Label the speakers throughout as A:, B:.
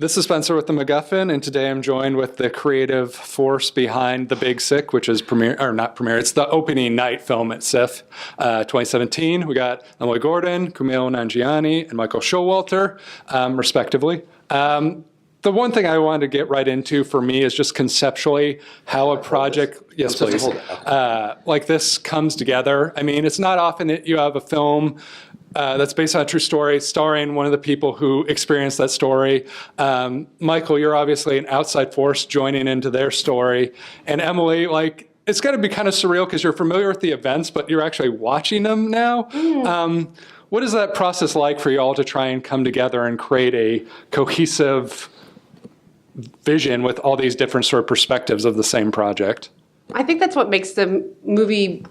A: This is Spencer with the MacGuffin, and today I'm joined with the creative force behind The Big Sick, which is it's the opening night film at SIFF 2017. We got Emily Gordon, Kumail Nanjiani, and Michael Showalter, respectively. The one thing I wanted to get right into for me is just conceptually how a project, yes please, like this comes together. I mean, it's not often that you have a film that's based on a true story, starring one of the people who experienced that story. Michael, you're obviously an outside force joining into their story. And Emily, like, it's got to be kind of surreal because you're familiar with the events, but you're actually watching them now. What is that process like for you all to try and come together and create a cohesive vision with all these different sort of perspectives of the same project?
B: I think that's what makes the movie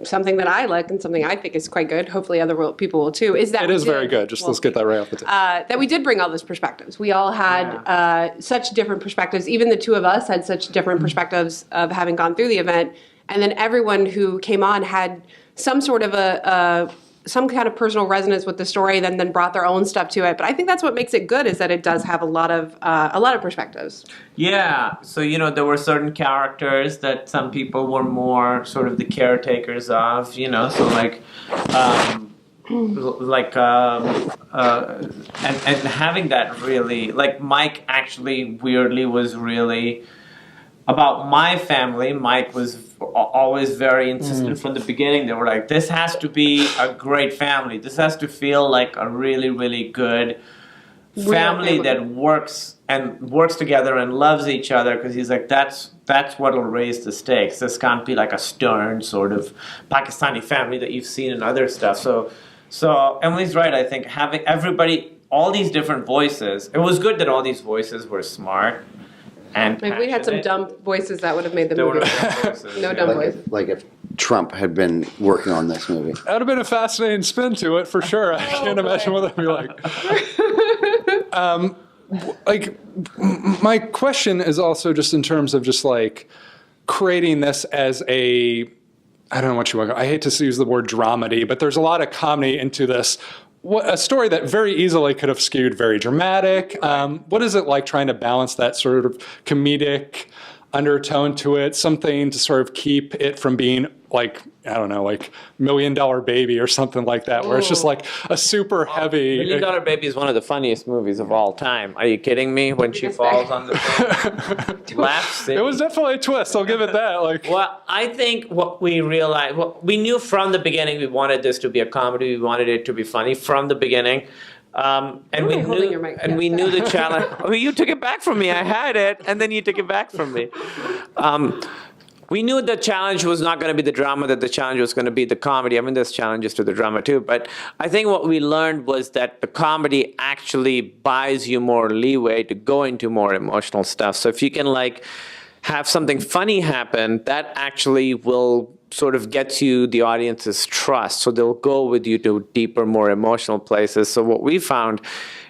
B: something that I like and something I think is quite good. Hopefully other people will too. Is that
A: it is very good. Let's get that right off the top.
B: That we did bring all those perspectives. We all had such different perspectives. Even the two of us had such different perspectives of having gone through the event. And then everyone who came on had some sort of some kind of personal resonance with the story, then brought their own stuff to it. But I think that's what makes it good, is that it does have a lot of perspectives.
C: Yeah, so there were certain characters that some people were more sort of the caretakers of, so and having that really, like Mike actually weirdly was really about my family. Mike was always very insistent from the beginning. They were like, this has to be a great family. This has to feel like a really, really good family that works together and loves each other, because he's like, that's what'll raise the stakes. This can't be like a stern sort of Pakistani family that you've seen in other stuff. So Emily's right. I think having everybody, all these different voices, it was good that all these voices were smart. And
B: if we had some dumb voices, that would have made the movie. No dumb voices.
D: Like if Trump had been working on this movie.
A: That would have been a fascinating spin to it, for sure. I can't imagine what that would be like. My question is also just in terms of just like creating this as I don't know what you want to call it. I hate to use the word dramedy, but there's a lot of comedy into this. A story that very easily could have skewed very dramatic. What is it like trying to balance that sort of comedic undertone to it, something to sort of keep it from being like, I don't know, like $1 Million Baby or something like that, where it's just like a super heavy...
C: $1 Million Baby is one of the funniest movies of all time. Are you kidding me? When she falls on the thing, laughs.
A: It was definitely a twist, I'll give it that.
C: Well, I think what we realized, we knew from the beginning we wanted this to be a comedy, we wanted it to be funny from the beginning. And we knew the challenge. Oh, you took it back from me. I had it, and then you took it back from me. We knew the challenge was not going to be the drama, that the challenge was going to be the comedy. I mean, there's challenges to the drama too. But I think what we learned was that the comedy actually buys you more leeway to go into more emotional stuff. So if you can have something funny happen, that actually will sort of gets you the audience's trust. So they'll go with you to deeper, more emotional places. So what we found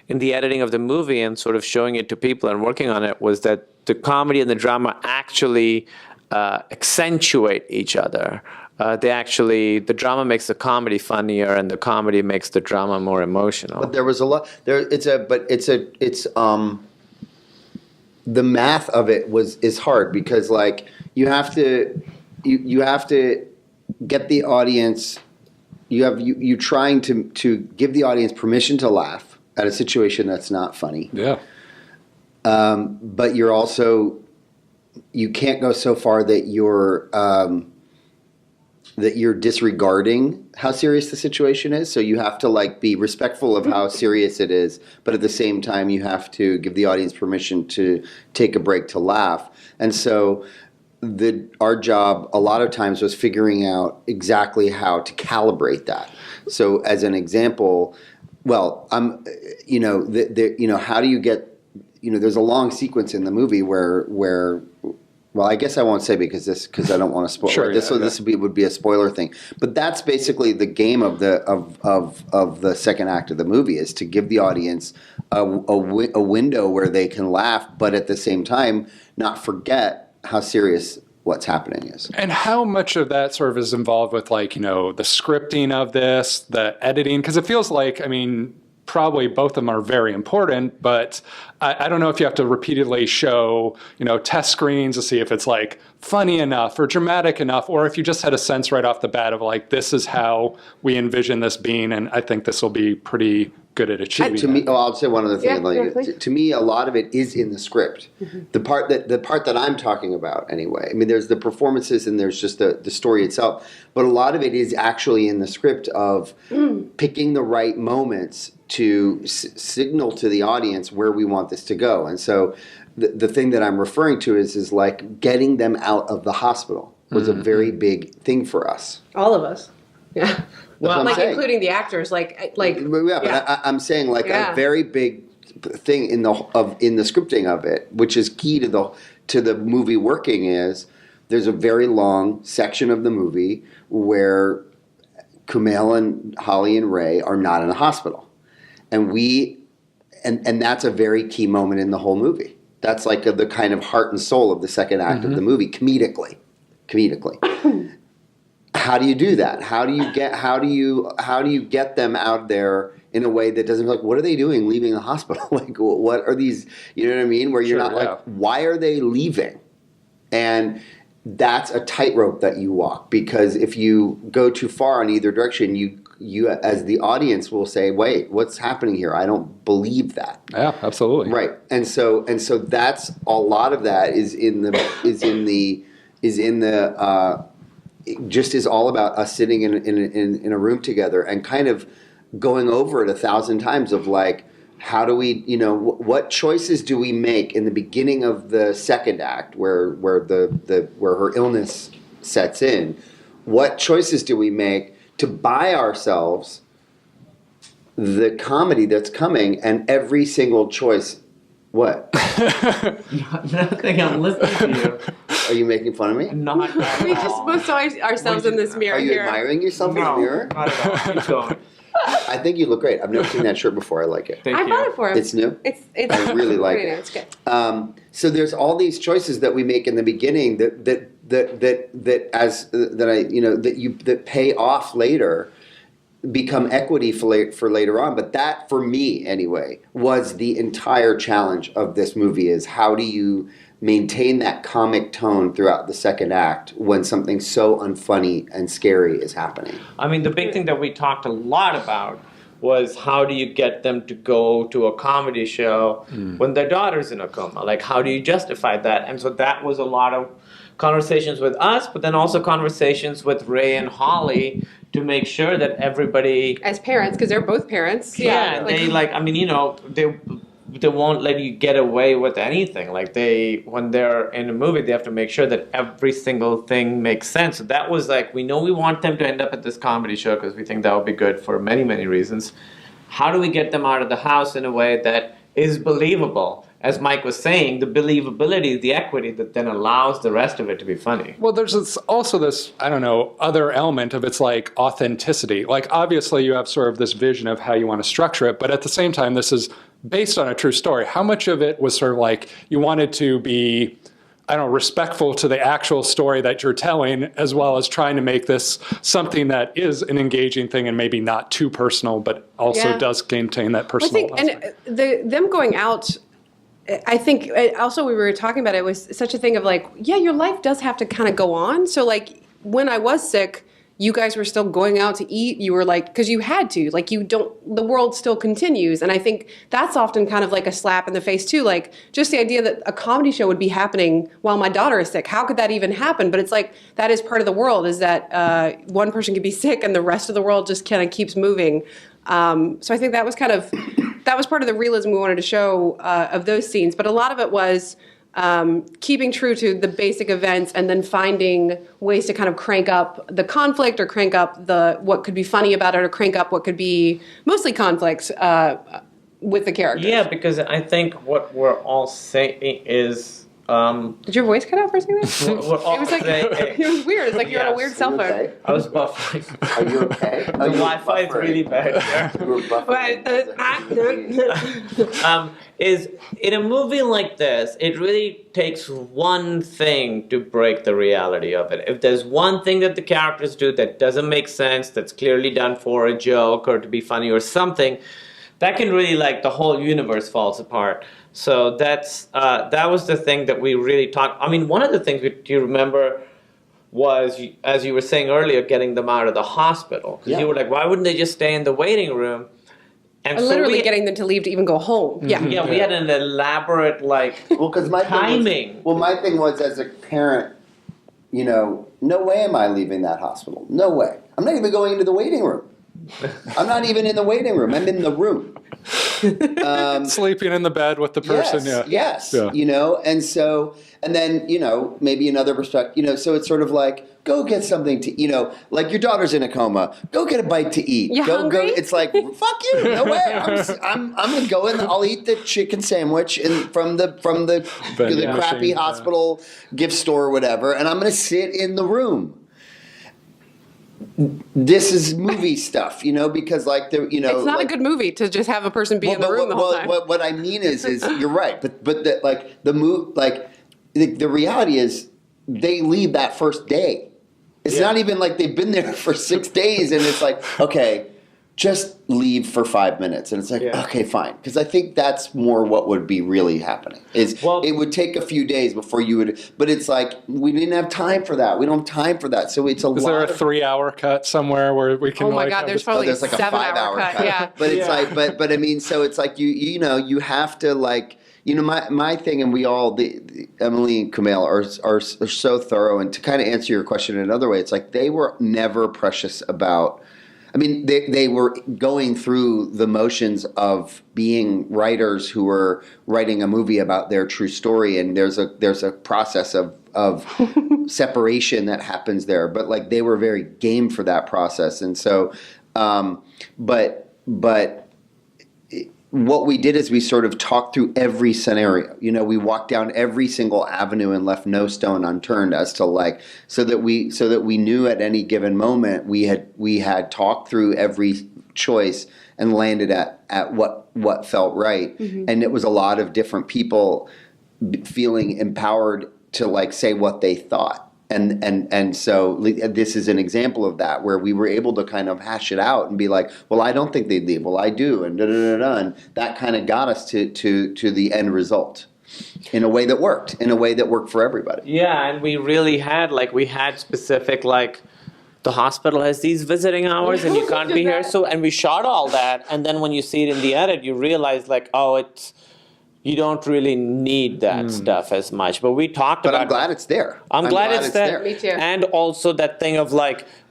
C: in the editing of the movie and sort of showing it to people and working on it was that the comedy and the drama actually accentuate each other. The drama makes the comedy funnier, and the comedy makes the drama more emotional.
D: But there was a lot there. The math of it is hard, because like you have to get the audience. You trying to give the audience permission to laugh at a situation that's not funny.
A: Yeah.
D: But you can't go so far that you're disregarding how serious the situation is. So you have to be respectful of how serious it is, but at the same time you have to give the audience permission to take a break to laugh. And so our job a lot of times was figuring out exactly how to calibrate that. So as an example, how do you get, there's a long sequence in the movie where well, I guess I won't say because I don't want to spoil.
A: Sure,
D: this would be a spoiler thing, but that's basically the game of the second act of the movie, is to give the audience a window where they can laugh, but at the same time not forget how serious what's happening is.
A: And how much of that sort of is involved with the scripting of this, the editing? Because it feels like, probably both of them are very important, but I don't know if you have to repeatedly show, test screens to see if it's like funny enough or dramatic enough, or if you just had a sense right off the bat of like, this is how we envision this being, and I think this will be pretty good at achieving
D: to me,
A: that.
D: I'll say one other thing.
B: Yeah,
D: to me, a lot of it is in the script. The part that I'm talking about, anyway. I mean, there's the performances and there's just the story itself, but a lot of it is actually in the script of picking the right moments to signal to the audience where we want this to go. And so, the thing that I'm referring to is like getting them out of the hospital was a very big thing for us.
B: All of us. Yeah.
D: Well,
B: like including the actors, like.
D: But I'm saying like a very big thing in the scripting of it, which is key to the movie working, is there's a very long section of the movie where Kumail and Holly and Ray are not in a hospital, and that's a very key moment in the whole movie. That's like the kind of heart and soul of the second act of the movie, comedically. How do you do that? How do you get them out there in a way that doesn't like, what are they doing leaving the hospital? Like, what are these, you know what I mean? Where you're not like, why are they leaving? And that's a tightrope that you walk, because if you go too far in either direction, you as the audience will say, wait, what's happening here? I don't believe that.
A: Yeah, absolutely.
D: Right. And so that's a lot of that just is all about us sitting in a room together and kind of going over it 1,000 times of like, how do we, what choices do we make in the beginning of the second act where her illness sets in? What choices do we make to buy ourselves the comedy that's coming? And every single choice, what?
C: Nothing. I'm listening to you.
D: Are you making fun of me?
C: Not at
B: We
C: all.
B: just both saw ourselves in this mirror
D: Are you
B: here.
D: admiring yourself in the mirror?
C: Not at all. Keep going.
D: I think you look great. I've never seen that shirt before. I like it.
C: Thank
B: I
C: you.
B: bought it for him.
D: It's new?
B: It's
D: I really like
B: pretty
D: it.
B: new. It's good.
D: So there's all these choices that we make in the beginning that pay off later, become equity for later on. But that, for me anyway, was the entire challenge of this movie: is how do you maintain that comic tone throughout the second act when something so unfunny and scary is happening?
C: I mean, the big thing that we talked a lot about was how do you get them to go to a comedy show when their daughter's in a coma? Like, how do you justify that? And so that was a lot of conversations with us, but then also conversations with Ray and Holly to make sure that everybody...
B: As parents, because they're both parents.
C: Yeah, they won't let you get away with anything. Like when they're in a movie, they have to make sure that every single thing makes sense. So that was like, we know we want them to end up at this comedy show because we think that would be good for many, many reasons. How do we get them out of the house in a way that is believable? As Mike was saying, the believability, the equity that then allows the rest of it to be funny.
A: Well, there's also this, I don't know, other element of it's like authenticity. Like, obviously you have sort of this vision of how you want to structure it, but at the same time, this is based on a true story. How much of it was sort of like you wanted to be, I don't know, respectful to the actual story that you're telling, as well as trying to make this something that is an engaging thing and maybe not too personal, but also does contain that personal aspect.
B: And them going out, I think also we were talking about it was such a thing of like, yeah, your life does have to kind of go on. So like when I was sick, you guys were still going out to eat. You were like, because you had to, like, the world still continues. And I think that's often kind of like a slap in the face too. Like just the idea that a comedy show would be happening while my daughter is sick. How could that even happen? But it's like, that is part of the world, is that one person could be sick and the rest of the world just kind of keeps moving. So I think that was part of the realism we wanted to show of those scenes. But a lot of it was keeping true to the basic events and then finding ways to kind of crank up the conflict or crank up what could be funny about it or crank up what could be mostly conflicts with the characters.
C: Yeah, because I think what we're all saying is...
B: Did your voice cut out for a second?
C: We're all
B: It was like it was weird. It's like you're on a weird cell phone.
D: Okay?
C: I was buffering.
D: Are you okay?
C: The Wi-Fi is really bad here.
D: You were buffering.
C: Is in a movie like this, it really takes one thing to break the reality of it. If there's one thing that the characters do that doesn't make sense, that's clearly done for a joke or to be funny or something, that can really like the whole universe falls apart. So that was the thing that we really talked. I mean, one of the things do you remember was, as you were saying earlier, getting them out of the hospital. Because you were like, why wouldn't they just stay in the waiting room? And so
B: literally getting them to leave to even go home. Yeah.
C: Yeah, we had an elaborate timing.
D: My thing was, as a parent, no way am I leaving that hospital. No way. I'm not even going into the waiting room. I'm not even in the waiting room. I'm in the room.
A: Sleeping in the bed with the person.
D: Yes. And then, maybe another perspective, so it's sort of like, go get something to eat, like your daughter's in a coma, go get a bite to eat.
B: You hungry?
D: It's like, fuck you, no way. I'm going to go in, I'll eat the chicken sandwich from the crappy hospital gift store or whatever, and I'm going to sit in the room. This is movie stuff, because
B: it's not a good movie to just have a person be in the room the whole time.
D: What I mean is you're right, but the reality is they leave that first day. It's not even like they've been there for 6 days, and it's like, okay, just leave for 5 minutes, and it's like, okay, fine, because I think that's more what would be really happening. It would take a few days before you would, but it's like we didn't have time for that. We don't have time for that, so it's a lot.
A: Is there a 3-hour cut somewhere where we can?
B: Oh my God, there's probably
D: there's like a 7-hour cut. Yeah, but it's like, but I mean, so it's like you have to like. My thing, and we all, Emily and Kumail are so thorough. And to kind of answer your question in another way, it's like they were never precious about. I mean, they were going through the motions of being writers who were writing a movie about their true story, and there's a process of separation that happens there. But like they were very game for that process, and so, but. What we did is we sort of talked through every scenario. We walked down every single avenue and left no stone unturned as to like so that we knew at any given moment we had talked through every choice and landed at what felt right. Mm-hmm. And it was a lot of different people feeling empowered to like say what they thought. And so this is an example of that, where we were able to kind of hash it out and be like, well, I don't think they'd leave. Well, I do. And and that kind of got us to the end result in a way that worked for everybody.
C: Yeah. And we really had specific, the hospital has these visiting hours and you can't be here. So, and we shot all that. And then when you see it in the edit, you realize you don't really need that stuff as much. But we talked about it.
D: But I'm glad it's there.
C: I'm glad it's there.
B: Me too.
C: And also that thing of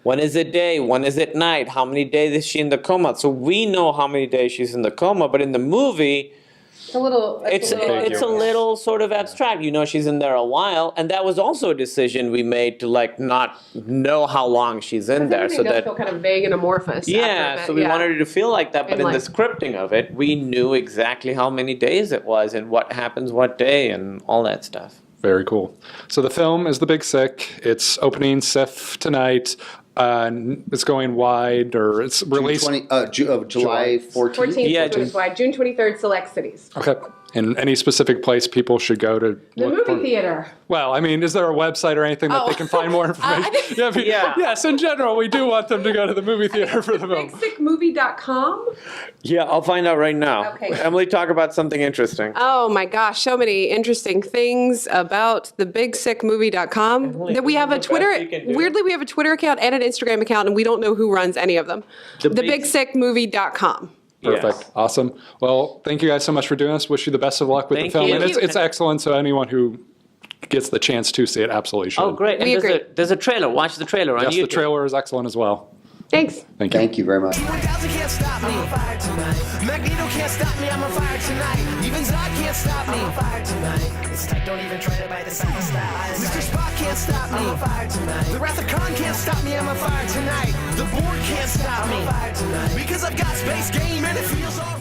C: when is it day? When is it night? How many days is she in the coma? So we know how many days she's in the coma. But in the movie, it's a little sort of abstract. She's in there a while. And that was also a decision we made to not know how long she's in there. So that
B: feel kind of vague and amorphous.
C: Yeah, so we wanted it to feel like that. But in the scripting of it, we knew exactly how many days it was and what happens what day and all that stuff.
A: Very cool. So the film is The Big Sick. It's opening SIFF tonight. It's going wide, or it's released
D: July 14th.
B: Yeah, June 23rd, select cities.
A: Okay. And any specific place people should go to
B: the movie theater?
A: Well, I mean, is there a website or anything that they can find more information? Yes, in general, we do want them to go to the movie theater for the film.
B: BigSickMovie.com?
C: Yeah, I'll find out right now. Okay. Emily, talk about something interesting.
B: Oh my gosh, so many interesting things about the BigSickMovie.com. That we have a Twitter. Weirdly, we have a Twitter account and an Instagram account, and we don't know who runs any of them. The BigSickMovie.com.
A: Perfect. Yes. Awesome. Well, thank you guys so much for doing this. Wish you the best of luck with the film. And it's excellent, so anyone who gets the chance to see it absolutely should.
C: Oh, great. And there's a trailer. Watch the trailer on YouTube.
A: Yes, the trailer is excellent as well.
B: Thanks.
A: Thank you.
D: Thank you very much.
E: Can't stop me. I'm on fire tonight. Magneto can't stop me. I'm on fire tonight. Even Zod can't stop me. I'm on fire tonight. It's tight, don't even try to buy the side style. Mr. Spock can't stop me. I'm on fire tonight. The Wrath of Khan can't stop me. I'm on fire tonight. The Borg can't stop me. I'm on fire tonight. Because I've got space game and it feels alright.